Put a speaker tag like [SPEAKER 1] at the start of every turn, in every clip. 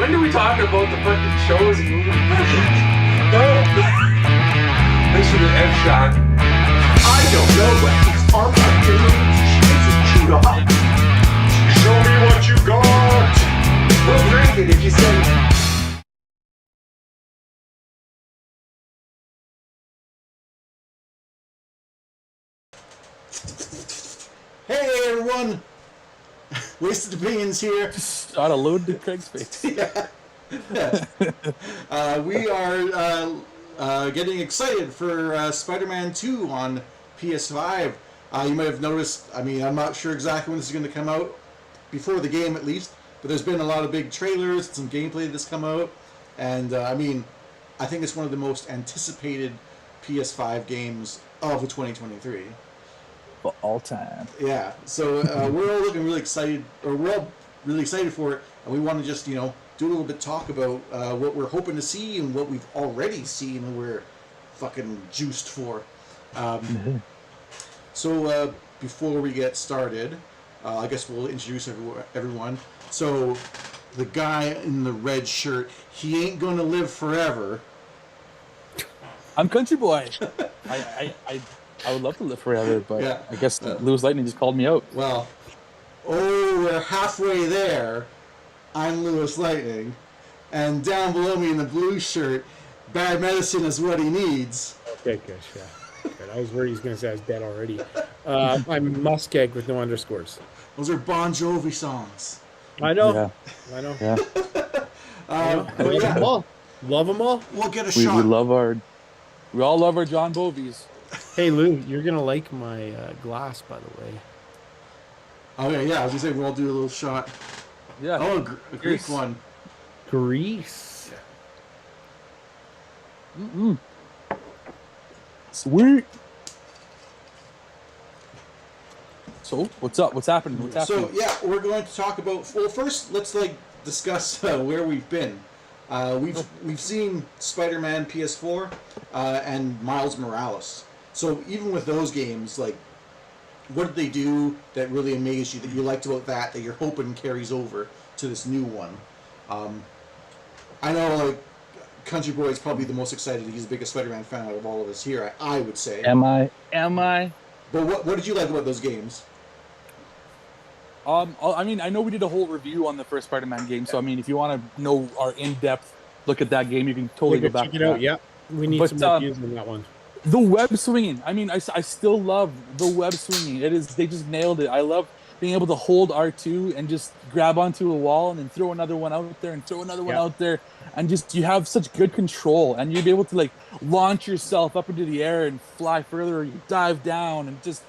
[SPEAKER 1] When do we talk about the fucking shows and movies? Thanks for the F shot.
[SPEAKER 2] I don't know what these arms are doing. It's a chewed up.
[SPEAKER 3] Show me what you got.
[SPEAKER 2] We'll drink it if you say. Hey everyone! Wasted Opinions here.
[SPEAKER 4] Just ought to load to Craig's face.
[SPEAKER 2] Yeah. We are getting excited for Spider-Man 2 on PS5. You might have noticed, I mean, I'm not sure exactly when this is going to come out, before the game at least, but there's been a lot of big trailers, some gameplay that's come out, and I mean, I think it's one of the most anticipated PS5 games of 2023.
[SPEAKER 4] For all time.
[SPEAKER 2] Yeah, so we're all looking really excited, or we're all really excited for it, and we want to just, do a little bit talk about what we're hoping to see and what we've already seen and we're fucking juiced for. So before we get started, I guess we'll introduce everyone. So the guy in the red shirt, he ain't gonna live forever.
[SPEAKER 4] I'm CountryBoy. I would love to live forever, but yeah. I guess LewisLightning just called me out.
[SPEAKER 2] Well, we're halfway there. I'm LewisLightning, and down below me in the blue shirt, bad medicine is what he needs.
[SPEAKER 5] Okay, good, yeah. Good. I was worried he was going to say I was dead already. I'm MussKeg with no underscores.
[SPEAKER 2] Those are Bon Jovi songs.
[SPEAKER 5] I know.
[SPEAKER 4] Yeah.
[SPEAKER 5] I know.
[SPEAKER 4] Yeah.
[SPEAKER 5] Love them all. Love them all.
[SPEAKER 2] We'll get a shot.
[SPEAKER 4] We all love our John Bovies.
[SPEAKER 5] Hey Lou, you're gonna like my glass, by the way.
[SPEAKER 2] Okay, yeah, I was gonna say we'll all do a little shot.
[SPEAKER 4] Yeah.
[SPEAKER 2] Oh, a Greek one.
[SPEAKER 5] Greece.
[SPEAKER 4] Yeah. Sweet. So, what's up? What's happening? What's happening?
[SPEAKER 2] So, yeah, we're going to talk about. Well, first, let's discuss where we've been. We've seen Spider-Man PS4 and Miles Morales. So even with those games, what did they do that really amazed you, that you liked about that you're hoping carries over to this new one? I know, CountryBoy is probably the most excited. He's the biggest Spider-Man fan out of all of us here, I would say.
[SPEAKER 4] Am I?
[SPEAKER 2] But what did you like about those games?
[SPEAKER 4] I mean, I know we did a whole review on the first Spider-Man game, so I mean, if you want to know our in-depth look at that game, you can totally go back
[SPEAKER 5] check
[SPEAKER 4] to
[SPEAKER 5] it out.
[SPEAKER 4] that.
[SPEAKER 5] Yeah, we need some reviews on that one.
[SPEAKER 4] The web swinging. I mean, I still love the web swinging. They just nailed it. I love being able to hold R2 and just grab onto a wall and then throw another one out there and throw another one out there, and just you have such good control, and you'd be able to launch yourself up into the air and fly further, or you dive down, and just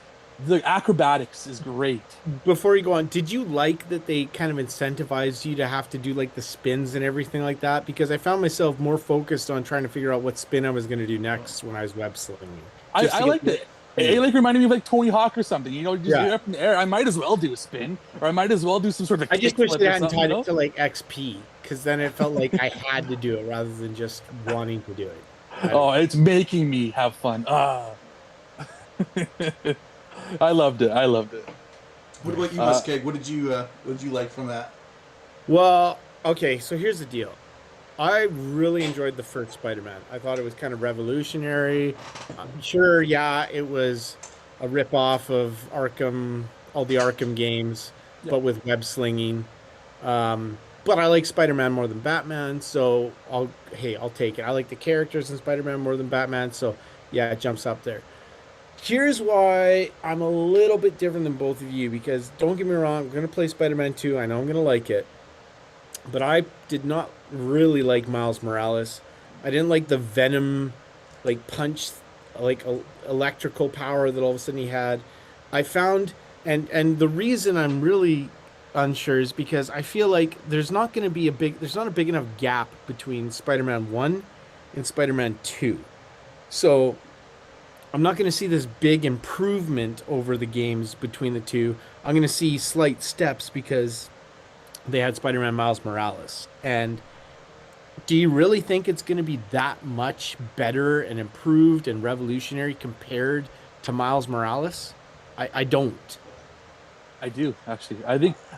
[SPEAKER 4] the acrobatics is great.
[SPEAKER 5] Before you go on, did you like that they kind of incentivized you to have to do the spins and everything like that? Because I found myself more focused on trying to figure out what spin I was going to do next when I was web slinging.
[SPEAKER 4] I liked it. It reminded me of Tony Hawk or something. You're up in the air. I might as well do a spin, or I might as well do some sort of.
[SPEAKER 5] I just wish they hadn't tied it to XP, because then it felt like I had to do it rather than just wanting to do it.
[SPEAKER 4] It's making me have fun. I loved it.
[SPEAKER 2] What about you, MussKeg? What did you like from that?
[SPEAKER 5] Well, okay, so here's the deal. I really enjoyed the first Spider-Man. I thought it was kind of revolutionary. Sure, yeah, it was a rip-off of Arkham, all the Arkham games, but with web slinging. But I like Spider-Man more than Batman, so I'll take it. I like the characters in Spider-Man more than Batman, so yeah, it jumps up there. Here's why I'm a little bit different than both of you, because don't get me wrong, I'm going to play Spider-Man 2. I know I'm going to like it. But I did not really like Miles Morales. I didn't like the Venom, punch, electrical power that all of a sudden he had. I found, and the reason I'm really unsure is because I feel like there's not a big enough gap between Spider-Man 1 and Spider-Man 2. So I'm not going to see this big improvement over the games between the two. I'm going to see slight steps because they had Spider-Man Miles Morales. And do you really think it's going to be that much better and improved and revolutionary compared to Miles Morales? I don't.
[SPEAKER 4] I do actually.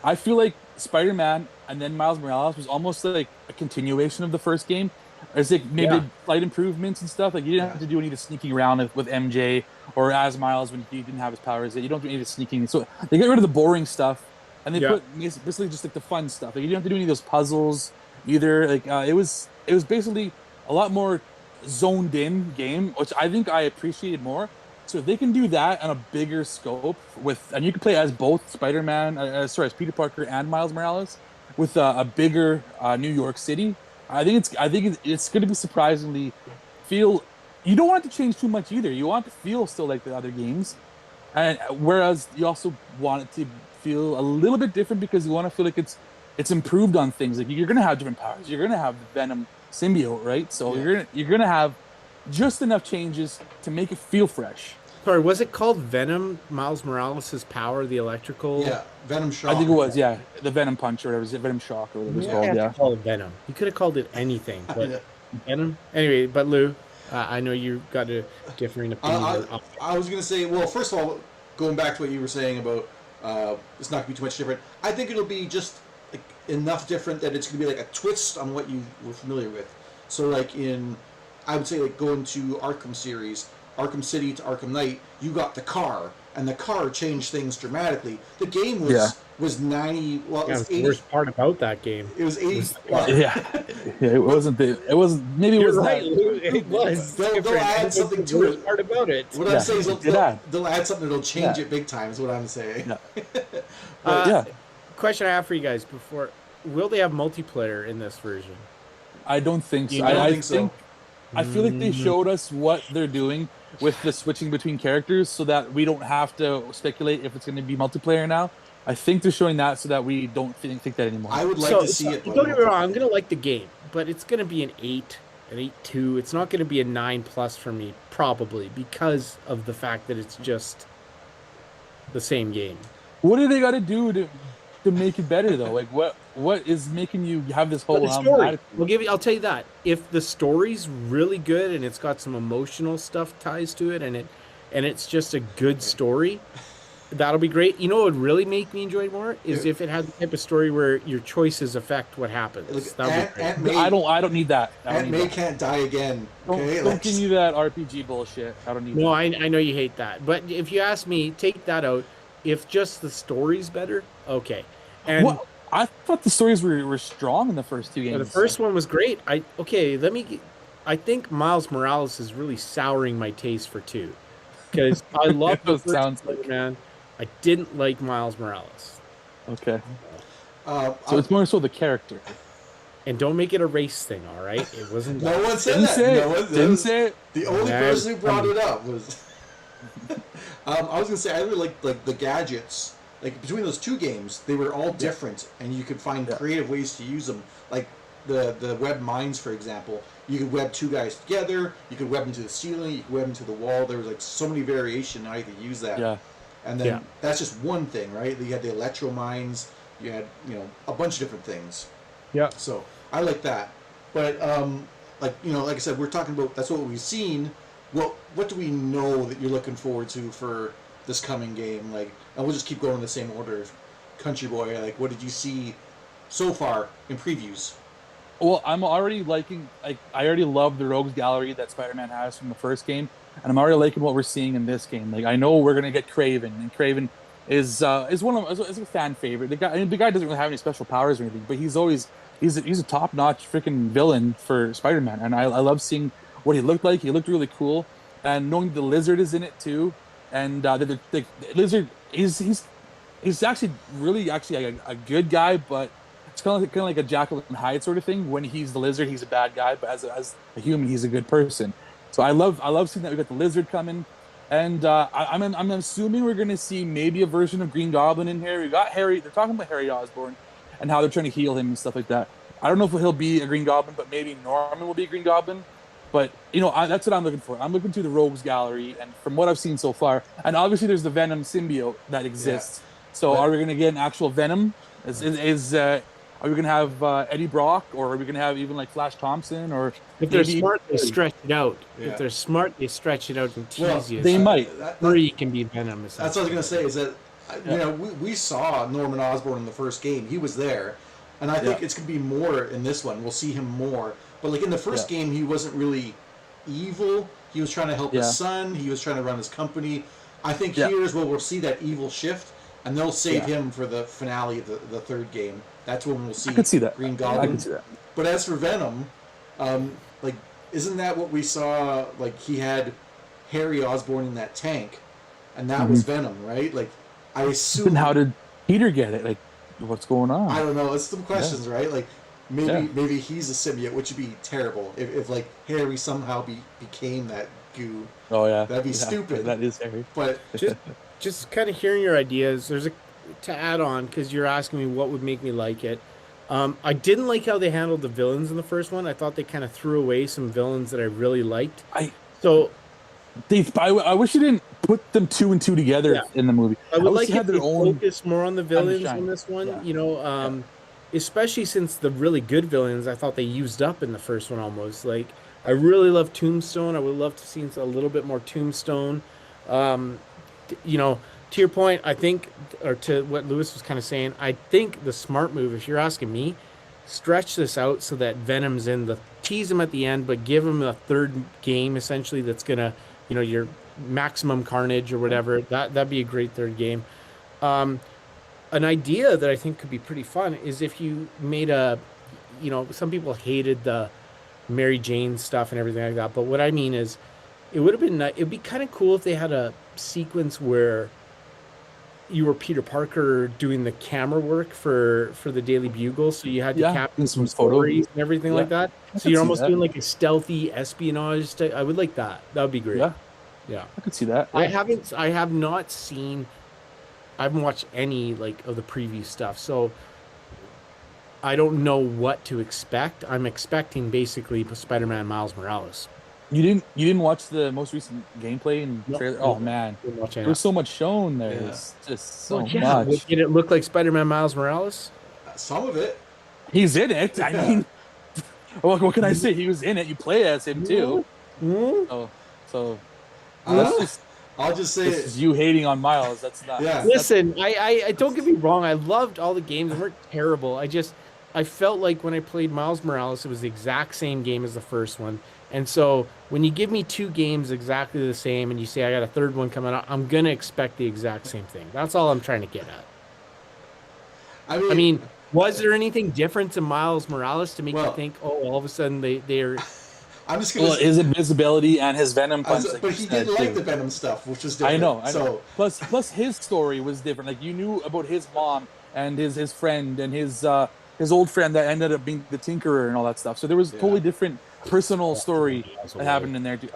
[SPEAKER 4] I feel like Spider-Man and then Miles Morales was almost like a continuation of the first game. It's like maybe slight improvements and stuff. Like you didn't have to do any of the sneaking around with MJ or as Miles when he didn't have his powers. You don't do any of the sneaking. So they get rid of the boring stuff and they put basically just like the fun stuff. Like you didn't have to do any of those puzzles either. Like it was basically a lot more zoned in game, which I think I appreciated more. So if they can do that on a bigger scope and you can play as both Spider-Man, as Peter Parker and Miles Morales, with a bigger New York City, I think it's going to be surprisingly feel. You don't want it to change too much either. You want it to feel still like the other games, and whereas you also want it to feel a little bit different because you want to feel like it's improved on things. Like you're going to have different powers. You're going to have the Venom symbiote, right? So you're gonna have just enough changes to make it feel fresh.
[SPEAKER 5] Sorry, was it called Venom? Miles Morales' power, the electrical?
[SPEAKER 2] Yeah, Venom Shock.
[SPEAKER 4] I think it was. Yeah, the Venom Punch or whatever. Was it Venom Shock or whatever it was called? Yeah.
[SPEAKER 5] Call it Venom. You could have called it anything, but Venom. Anyway, but Lou, I know you got a differing opinion.
[SPEAKER 2] I was gonna say, well, first of all, going back to what you were saying about it's not gonna be too much different. I think it'll be just like enough different that it's gonna be like a twist on what you were familiar with. So like I would say like going to Arkham series, Arkham City to Arkham Knight, you got the car, and the car changed things dramatically. The game was 90. Well, it was 80.
[SPEAKER 5] The worst part about that game.
[SPEAKER 2] It was 80.
[SPEAKER 4] It wasn't. Maybe it was
[SPEAKER 5] right,
[SPEAKER 4] Lou,
[SPEAKER 5] it was.
[SPEAKER 2] They'll add something to it.
[SPEAKER 5] Part about it.
[SPEAKER 2] What I'm saying is they'll add something that'll change it big time. Is what I'm saying.
[SPEAKER 4] Yeah.
[SPEAKER 5] Question I have for you guys before: will they have multiplayer in this version?
[SPEAKER 4] I don't think so.
[SPEAKER 2] I think so.
[SPEAKER 4] I feel like they showed us what they're doing with the switching between characters so that we don't have to speculate if it's going to be multiplayer now. I think they're showing that so that we don't think that anymore.
[SPEAKER 2] I would like to see it.
[SPEAKER 5] Don't get me wrong, I'm going to like the game, but it's going to be an 8, an 8.2. It's not going to be a 9+ for me, probably, because of the fact that it's just the same game.
[SPEAKER 4] What do they got to do to make it better, though? Like, what is making you have this whole
[SPEAKER 5] story? I'll tell you that if the story's really good and it's got some emotional stuff ties to it, and it's just a good story, that'll be great. You know what would really make me enjoy it more is if it had the type of story where your choices affect what happens.
[SPEAKER 4] I don't need that.
[SPEAKER 2] Aunt May can't die again. Okay?
[SPEAKER 4] Don't give me that RPG bullshit. I don't need that.
[SPEAKER 5] No, I know you hate that, but if you ask me, take that out. If just the story's better, okay. And
[SPEAKER 4] I thought the stories were strong in the first two games.
[SPEAKER 5] The first one was great. I think Miles Morales is really souring my taste for 2, because I love the first Spider-Man. I didn't like Miles Morales.
[SPEAKER 4] Okay. So it's more so the character.
[SPEAKER 5] And don't make it a race thing, all right? It wasn't.
[SPEAKER 2] No one said that. Didn't say it. The only person who brought it up was. I was gonna say I really like the gadgets. Like between those two games, they were all different, and you could find creative ways to use them. Like the web mines, for example, you could web two guys together. You could web them to the ceiling. You could web them to the wall. There was like so many variation how you could use that.
[SPEAKER 4] Yeah.
[SPEAKER 2] And then that's just one thing, right? You had the electro mines. You had a bunch of different things.
[SPEAKER 5] Yeah.
[SPEAKER 2] So I like that, but like I said, we're talking about that's what we've seen. What do we know that you're looking forward to for this coming game? Like, and we'll just keep going in the same order. CountryBoy, like, what did you see so far in previews?
[SPEAKER 4] Well, I'm already liking. Like, I already love the Rogues Gallery that Spider-Man has from the first game, and I'm already liking what we're seeing in this game. Like, I know we're gonna get Kraven, and Kraven is a fan favorite. The guy doesn't really have any special powers or anything, but he's a top-notch freaking villain for Spider-Man, and I love seeing what he looked like. He looked really cool, and knowing the Lizard is in it too, and the Lizard he's actually a good guy, but it's kind of like a Jekyll and Hyde sort of thing. When he's the Lizard, he's a bad guy, but as a human, he's a good person. So I love seeing that we got the Lizard coming, and I'm assuming we're gonna see maybe a version of Green Goblin in here. We got Harry. They're talking about Harry Osborn and how they're trying to heal him and stuff like that. I don't know if he'll be a Green Goblin, but maybe Norman will be a Green Goblin. But, that's what I'm looking for. I'm looking to the Rogues Gallery, and from what I've seen so far, and obviously there's the Venom symbiote that exists. Yeah. So are we going to get an actual Venom? Are we going to have Eddie Brock, or are we going to have even like Flash Thompson? Or
[SPEAKER 5] if they're smart, they stretch it out. Yeah. If they're smart, they stretch it out and tease you.
[SPEAKER 4] They might.
[SPEAKER 5] Three can be Venom.
[SPEAKER 2] That's what I was going to say, is that You know, we saw Norman Osborn in the first game. He was there. And I think it's going to be more in this one. We'll see him more. But, like, in the first game, he wasn't really evil. He was trying to help his son. He was trying to run his company. I think here is where we'll see that evil shift, and they'll save him for the finale of the third game. That's when we'll see,
[SPEAKER 4] I could see that.
[SPEAKER 2] Green Goblin.
[SPEAKER 4] I could see that.
[SPEAKER 2] But as for Venom, like, isn't that what we saw? Like, he had Harry Osborn in that tank, and that was Venom, right? Like, I assume...
[SPEAKER 4] Then how did Peter get it? Like, what's going on?
[SPEAKER 2] I don't know. It's some questions, right? Like, maybe he's a symbiote, which would be terrible if like Harry somehow became that goo.
[SPEAKER 4] Oh yeah,
[SPEAKER 2] that'd be stupid.
[SPEAKER 4] That is Harry.
[SPEAKER 2] But
[SPEAKER 5] just kind of hearing your ideas. There's to add on, because you're asking me what would make me like it. I didn't like how they handled the villains in the first one. I thought they kind of threw away some villains that I really liked.
[SPEAKER 4] I wish you didn't put them two and two together in the movie.
[SPEAKER 5] I would like if they focus more on the villains in this one. Yeah. You know, especially since the really good villains I thought they used up in the first one almost. Like, I really love Tombstone. I would love to see a little bit more Tombstone. You know, to your point, I think, or to what Lewis was kind of saying, I think the smart move, if you're asking me, stretch this out so that Venom's in the tease him at the end, but give him a third game essentially that's gonna, you know, your maximum carnage or whatever. That'd be a great third game. An idea that I think could be pretty fun is if you made a, you know, some people hated the Mary Jane stuff and everything like that, but what I mean is, it would have been, it'd be kind of cool if they had a sequence where you were Peter Parker doing the camera work for the Daily Bugle, so you had to capture some stories and everything like that. So you're almost doing like a stealthy espionage type. I would like that. That would be great. Yeah,
[SPEAKER 4] I could see that.
[SPEAKER 5] I have not seen. I haven't watched any like of the preview stuff, so I don't know what to expect. I'm expecting basically Spider-Man Miles Morales.
[SPEAKER 4] You didn't watch the most recent gameplay and trailer? Oh man, there was so much shown there. Yeah. It's just so much.
[SPEAKER 5] Did it look like Spider-Man Miles Morales?
[SPEAKER 2] Some of it.
[SPEAKER 4] He's in it. I mean, what can I say? He was in it. You play as him too. So
[SPEAKER 2] I'll just say
[SPEAKER 4] this is you hating on Miles. That's not.
[SPEAKER 2] Yeah.
[SPEAKER 5] Listen, I don't get me wrong. I loved all the games. They weren't terrible. I felt like when I played Miles Morales, it was the exact same game as the first one. And so when you give me two games exactly the same and you say I got a third one coming out, I'm going to expect the exact same thing. That's all I'm trying to get at. I mean, was there anything different to Miles Morales to make you think, all of a sudden they're...
[SPEAKER 2] I'm just going
[SPEAKER 4] his invisibility and his Venom punch.
[SPEAKER 2] But he didn't like the Venom stuff, which was different.
[SPEAKER 4] I know. Plus his story was different. Like, you knew about his mom and his friend and his old friend that ended up being the Tinkerer and all that stuff. So there was totally different personal story that happened in there too.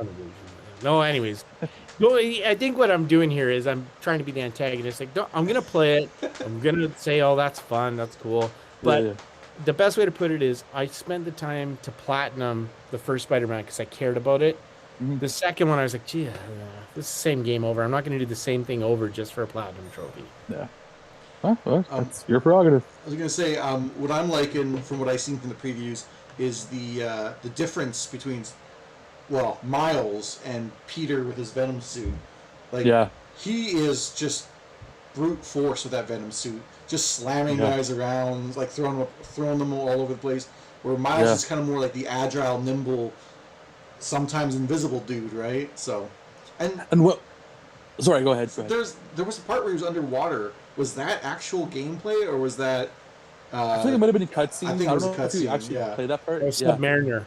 [SPEAKER 5] No, anyways. I think what I'm doing here is I'm trying to be the antagonist. Like, I'm going to play it. I'm going to say, oh, that's fun. That's cool. But the best way to put it is I spent the time to platinum the first Spider-Man because I cared about it. Mm-hmm. The second one, I was like, gee, this is the same game over. I'm not going to do the same thing over just for a platinum trophy.
[SPEAKER 4] Yeah. Well, that's your prerogative.
[SPEAKER 2] I was going to say, what I'm liking from what I've seen from the previews is the difference between, Miles and Peter with his Venom suit. Like, he is just brute force with that Venom suit, just slamming guys around, like throwing them all over the place. Where Miles is kind of more like the agile, nimble, sometimes invisible dude, right? So,
[SPEAKER 4] and what? Sorry, go ahead.
[SPEAKER 2] There was a part where he was underwater. Was that actual gameplay, or was that?
[SPEAKER 4] I think it might have been a cutscene.
[SPEAKER 2] I think it was a cutscene.
[SPEAKER 4] If you actually played that part.
[SPEAKER 5] Submariner.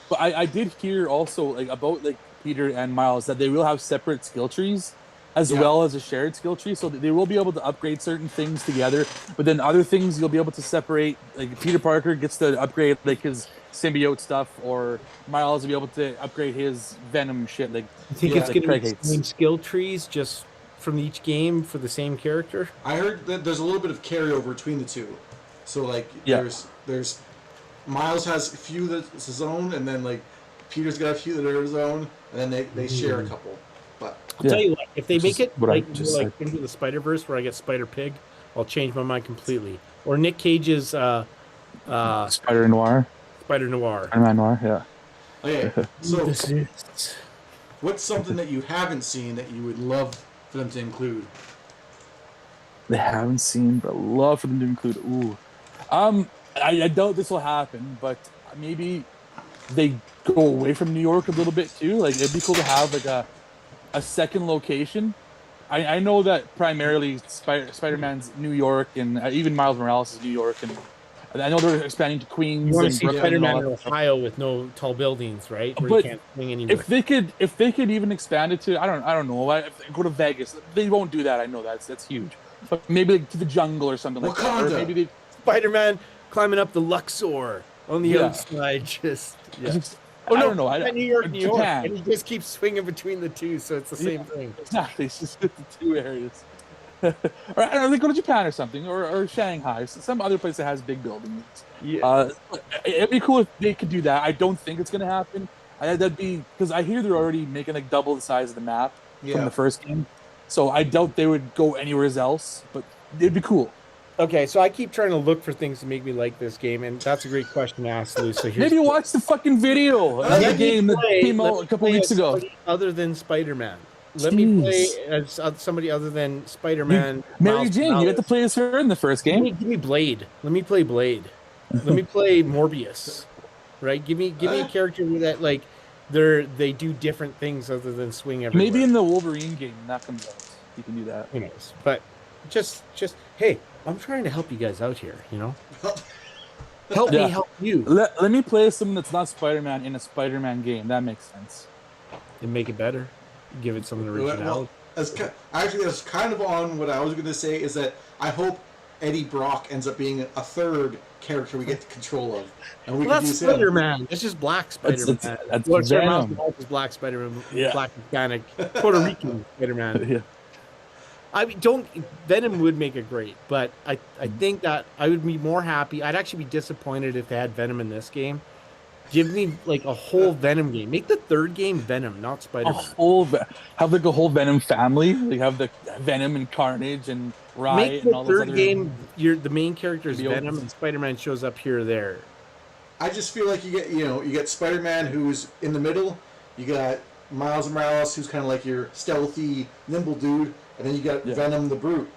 [SPEAKER 4] But I did hear also about Peter and Miles that they will have separate skill trees, as well as a shared skill tree, so that they will be able to upgrade certain things together. But then other things you'll be able to separate. Like Peter Parker gets to upgrade like his symbiote stuff, or Miles will be able to upgrade his Venom shit. Like,
[SPEAKER 5] you think it's going to be the same skill trees just from each game for the same character?
[SPEAKER 2] I heard that there's a little bit of carryover between the two. So there's Miles has a few that's his own, and then like Peter's got a few that are his own, and then they share a couple. But
[SPEAKER 5] I'll tell you what, if they make it like into the Spider-Verse where I get Spider-Pig, I'll change my mind completely. Or Nick Cage's
[SPEAKER 4] Spider-Noir.
[SPEAKER 5] Spider-Noir.
[SPEAKER 4] Spider-Man Noir, yeah.
[SPEAKER 2] Okay, so what's something that you haven't seen that you would love for them to include?
[SPEAKER 4] They haven't seen, but love for them to include. Ooh, I doubt this will happen, but maybe they go away from New York a little bit too. Like it'd be cool to have like a second location. I know that primarily Spider-Man's New York, and even Miles Morales is New York, and I know they're expanding to Queens.
[SPEAKER 5] You want
[SPEAKER 4] and
[SPEAKER 5] to see
[SPEAKER 4] Brooklyn
[SPEAKER 5] Spider-Man
[SPEAKER 4] and
[SPEAKER 5] in
[SPEAKER 4] all that.
[SPEAKER 5] Ohio with no tall buildings, right? Where
[SPEAKER 4] But
[SPEAKER 5] you can't swing anywhere.
[SPEAKER 4] if they could even expand it to, I don't know, if they go to Vegas, they won't do that. I know that's huge, but maybe like to the jungle or something like that. Or
[SPEAKER 2] Wakanda.
[SPEAKER 4] maybe they
[SPEAKER 5] Spider-Man climbing up the Luxor on the
[SPEAKER 4] Yeah.
[SPEAKER 5] outside, just yeah.
[SPEAKER 4] just,
[SPEAKER 5] Oh,
[SPEAKER 4] I
[SPEAKER 5] no,
[SPEAKER 4] don't know.
[SPEAKER 5] New York, New York,
[SPEAKER 4] Japan.
[SPEAKER 5] and he just keeps swinging between the two, so it's the same thing.
[SPEAKER 4] Exactly, it's just the two areas. Or I don't know, they go to Japan or something, or Shanghai, some other place that has big buildings.
[SPEAKER 5] Yeah.
[SPEAKER 4] It'd be cool if they could do that. I don't think it's gonna happen. That'd be because I hear they're already making like double the size of the map from the first game, so I doubt they would go anywhere else. But it'd be cool.
[SPEAKER 5] Okay, so I keep trying to look for things to make me like this game, and that's a great question to ask, Lou. So here's
[SPEAKER 4] Maybe watch the fucking video of the game that came out a couple weeks ago.
[SPEAKER 5] Other than Spider-Man, let me play as somebody other than Spider-Man.
[SPEAKER 4] Mary
[SPEAKER 5] Miles
[SPEAKER 4] Jane, you
[SPEAKER 5] Morales.
[SPEAKER 4] get to play as her in the first game.
[SPEAKER 5] Give me Blade. Let me play Blade. Let me play Morbius. Right? Give me a character that like they do different things other than swing everywhere.
[SPEAKER 4] Maybe in the Wolverine game that comes out, you can do that.
[SPEAKER 5] Who knows? But just hey, I'm trying to help you guys out here. You know, help me help you.
[SPEAKER 4] Let me play someone that's not Spider-Man in a Spider-Man game. That makes sense.
[SPEAKER 5] And make it better. Give it some originality.
[SPEAKER 2] Actually, that's kind of on what I was going to say. Is that I hope Eddie Brock ends up being a third character we get control of, and we can
[SPEAKER 5] That's
[SPEAKER 2] use him.
[SPEAKER 5] Spider-Man. It's just Black Spider-Man.
[SPEAKER 4] That's
[SPEAKER 5] Well, sorry,
[SPEAKER 4] Venom.
[SPEAKER 5] Miles Morales is Black Spider-Man.
[SPEAKER 4] Yeah.
[SPEAKER 5] Black Hispanic, Puerto Rican Spider-Man.
[SPEAKER 4] Yeah.
[SPEAKER 5] I mean, Venom would make it great, but I think that I would be more happy. I'd actually be disappointed if they had Venom in this game. Give me like a whole Venom game. Make the third game Venom, not Spider-Man.
[SPEAKER 4] Have like a whole Venom family. Like have the Venom and Carnage and Riot
[SPEAKER 5] Make
[SPEAKER 4] and
[SPEAKER 5] the
[SPEAKER 4] all those
[SPEAKER 5] third
[SPEAKER 4] other
[SPEAKER 5] game. The main character is
[SPEAKER 4] Video
[SPEAKER 5] Venom,
[SPEAKER 4] games.
[SPEAKER 5] and Spider-Man shows up here or there.
[SPEAKER 2] I just feel like you get Spider-Man who's in the middle. You got Miles Morales who's kind of like your stealthy, nimble dude, and then you got Venom the Brute.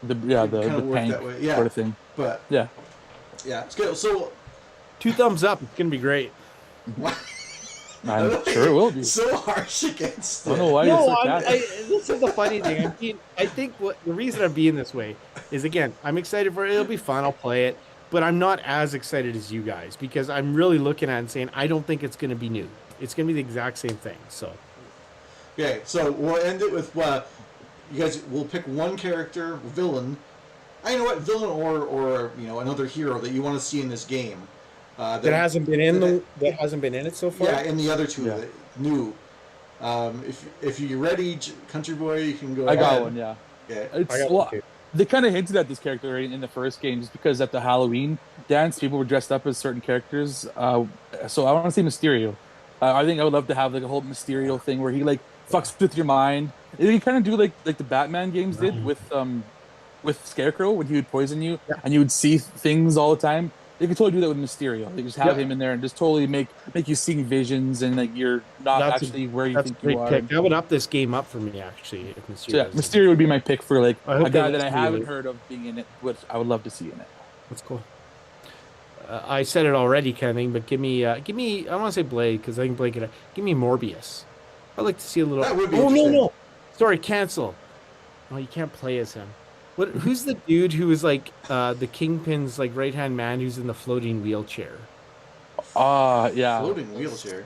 [SPEAKER 4] the
[SPEAKER 2] work
[SPEAKER 4] tank
[SPEAKER 2] that way. Yeah.
[SPEAKER 4] sort of thing.
[SPEAKER 2] But
[SPEAKER 4] Yeah.
[SPEAKER 2] it's good. So
[SPEAKER 5] 2 thumbs up. It's gonna be great.
[SPEAKER 4] I'm sure it will be.
[SPEAKER 2] so harsh against
[SPEAKER 4] I don't
[SPEAKER 2] it.
[SPEAKER 4] know why
[SPEAKER 5] No,
[SPEAKER 4] you're sarcastic.
[SPEAKER 5] this is the funny thing. I think the reason I'm being this way is, again, I'm excited for it. It'll be fun. I'll play it, but I'm not as excited as you guys because I'm really looking at it and saying I don't think it's going to be new. It's going to be the exact same thing. So,
[SPEAKER 2] Okay, so we'll end it with you guys will pick one character, villain. I know what villain or another hero that you want to see in this game.
[SPEAKER 5] that hasn't been in it so far.
[SPEAKER 2] Yeah, in the other two,
[SPEAKER 4] Yeah.
[SPEAKER 2] new. If you're ready, Country Boy, you can go.
[SPEAKER 4] I got
[SPEAKER 2] ahead.
[SPEAKER 4] one. Yeah.
[SPEAKER 2] Yeah.
[SPEAKER 4] It's
[SPEAKER 5] I got
[SPEAKER 4] well,
[SPEAKER 5] one too.
[SPEAKER 4] they kind of hinted at this character in the first game just because at the Halloween dance people were dressed up as certain characters. So I want to see Mysterio. I think I would love to have like a whole Mysterio thing where he like fucks with your mind. You kind of do like the Batman games did with Scarecrow when he would poison you and you would see things all the time. They could totally do that with Mysterio. They just have him in there and just totally make you seeing visions and like you're not actually where you
[SPEAKER 5] That's
[SPEAKER 4] think
[SPEAKER 5] a great
[SPEAKER 4] you are.
[SPEAKER 5] pick. That would up this game up for me actually. If Mysterio
[SPEAKER 4] So yeah,
[SPEAKER 5] is-
[SPEAKER 4] Mysterio would be my pick for like
[SPEAKER 5] I hope
[SPEAKER 4] a guy
[SPEAKER 5] they
[SPEAKER 4] that I
[SPEAKER 5] let you
[SPEAKER 4] haven't
[SPEAKER 5] do it.
[SPEAKER 4] heard of being in it, which I would love to see in it.
[SPEAKER 5] That's cool. I said it already, kind of thing, but give me. I want to say Blade because I think Blade could. Give me Morbius. I'd like to see a little.
[SPEAKER 2] That would be
[SPEAKER 5] no,
[SPEAKER 2] interesting.
[SPEAKER 5] no. Sorry, cancel. Oh, you can't play as him. Who's the dude who was like the Kingpin's like right hand man who's in the floating wheelchair?
[SPEAKER 4] Yeah.
[SPEAKER 2] Floating wheelchair.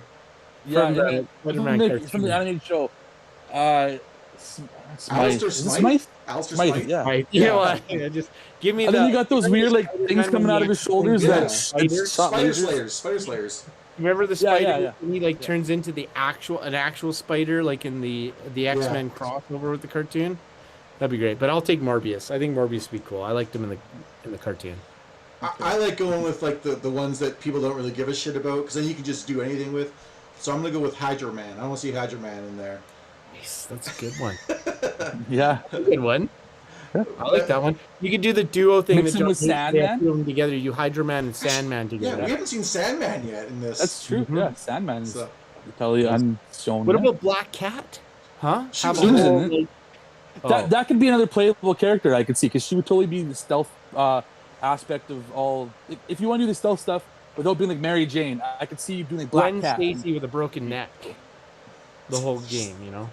[SPEAKER 4] Yeah,
[SPEAKER 5] From the Spider-Man cartoon.
[SPEAKER 4] from the animated show.
[SPEAKER 2] Alistair Smythe? Alistair Smythe?
[SPEAKER 4] Yeah.
[SPEAKER 5] Right. You know what? Just give me
[SPEAKER 4] And
[SPEAKER 5] the.
[SPEAKER 4] then you got those weird like things coming out of his shoulders
[SPEAKER 2] Yeah.
[SPEAKER 4] that
[SPEAKER 5] Spider
[SPEAKER 4] shot
[SPEAKER 2] Spider
[SPEAKER 4] lasers.
[SPEAKER 2] Slayers.
[SPEAKER 5] Remember the
[SPEAKER 4] Yeah,
[SPEAKER 5] spider
[SPEAKER 4] yeah.
[SPEAKER 5] when he like turns into an actual spider like in the X-Men crossover with the cartoon? That'd be great. But I'll take Morbius. I think Morbius would be cool. I liked him in the cartoon.
[SPEAKER 2] I like going with like the ones that people don't really give a shit about because then you can just do anything with. So I'm gonna go with Hydro Man. I want to see Hydro Man in there.
[SPEAKER 5] Nice. That's a good one.
[SPEAKER 4] Yeah.
[SPEAKER 5] Good one. I like that one. You could do the duo thing.
[SPEAKER 4] Mix him with
[SPEAKER 5] They
[SPEAKER 4] Sandman?
[SPEAKER 5] put them together. You Hydro Man and Sandman
[SPEAKER 2] Yeah,
[SPEAKER 5] together.
[SPEAKER 2] we haven't seen Sandman yet in this.
[SPEAKER 4] That's true.
[SPEAKER 5] Mhm.
[SPEAKER 4] Yeah, Sandman is
[SPEAKER 2] So-
[SPEAKER 4] totally unshown.
[SPEAKER 5] What
[SPEAKER 4] yet.
[SPEAKER 5] about Black Cat? Huh?
[SPEAKER 2] She
[SPEAKER 5] Have
[SPEAKER 2] was
[SPEAKER 5] a
[SPEAKER 4] in
[SPEAKER 5] whole,
[SPEAKER 4] it.
[SPEAKER 5] like,
[SPEAKER 4] That could be another playable character I could see, because she would totally be the stealth aspect of all. If you want to do the stealth stuff without being like Mary Jane, I could see you doing like Black
[SPEAKER 5] Gwen
[SPEAKER 4] Cat.
[SPEAKER 5] Stacy with a broken neck. The whole game, you know.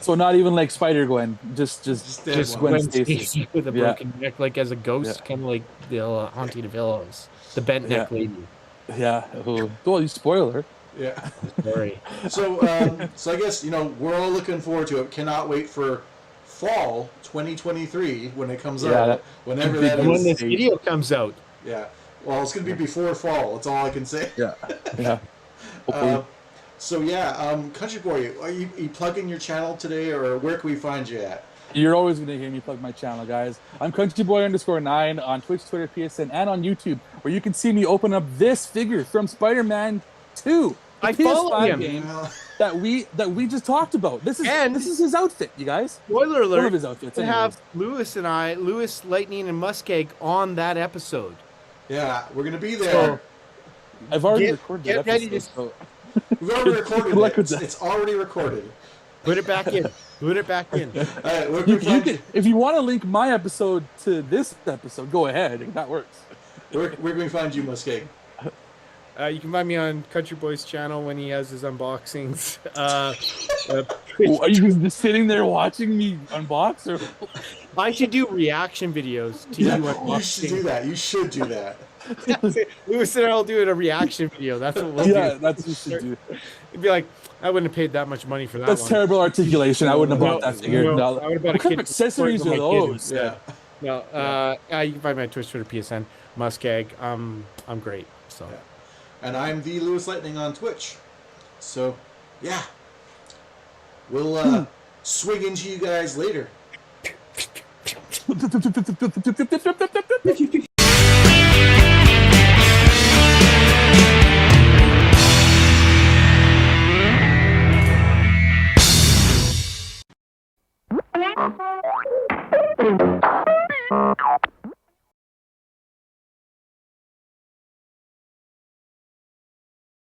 [SPEAKER 4] So not even like Spider Gwen, just Gwen Stacy
[SPEAKER 5] Stacy with a broken neck, like as a ghost, kind of like the Haunting of Hills, the bent neck lady.
[SPEAKER 4] Yeah. Well, you spoil her.
[SPEAKER 2] Yeah.
[SPEAKER 5] Sorry.
[SPEAKER 2] So I guess we're all looking forward to it. Cannot wait for fall 2023 when it comes out. Whenever that is.
[SPEAKER 5] When this video comes out.
[SPEAKER 2] Yeah. Well, it's gonna be before fall. That's all I can say.
[SPEAKER 4] Yeah. Hopefully.
[SPEAKER 2] Country Boy, are you plugging your channel today, or where can we find you at?
[SPEAKER 4] You're always going to hear me plug my channel, guys. I'm CountryBoy_9 on Twitch, Twitter, PSN, and on YouTube, where you can see me open up this figure from Spider-Man 2, the PS5 game that we just talked about. This is his outfit, you guys.
[SPEAKER 5] Spoiler alert!
[SPEAKER 4] One of his outfits.
[SPEAKER 5] We have Lewis and I, LewisLightning and MussKeg, on that episode.
[SPEAKER 2] Yeah, we're gonna be there.
[SPEAKER 4] So, I've already recorded
[SPEAKER 5] get
[SPEAKER 4] that
[SPEAKER 5] ready
[SPEAKER 4] episode.
[SPEAKER 2] We've already recorded it. It's already recorded.
[SPEAKER 5] Put it back in. Put it back in.
[SPEAKER 4] If you want to link my episode to this episode, go ahead. That works.
[SPEAKER 2] Where can we find you, MussKeg?
[SPEAKER 5] You can find me on Country Boy's channel when he has his unboxings.
[SPEAKER 4] Are you just sitting there watching me unbox? Or
[SPEAKER 5] I should do reaction videos to you unboxing.
[SPEAKER 2] You should do that. You should do that.
[SPEAKER 5] Lewis and I will do a reaction video. That's what we'll do.
[SPEAKER 4] Yeah, that's what you should do.
[SPEAKER 5] It'd be like, I wouldn't have paid that much money for that.
[SPEAKER 4] That's
[SPEAKER 5] one.
[SPEAKER 4] terrible articulation. I wouldn't have bought that figure.
[SPEAKER 5] No, I would have bought
[SPEAKER 4] what kind of accessories are those?
[SPEAKER 2] Yeah.
[SPEAKER 5] No, you can find me on Twitch, Twitter, PSN, MussKeg. I'm great. So.
[SPEAKER 2] Yeah. And I'm the LewisLightning on Twitch. So, yeah. We'll swing into you guys later.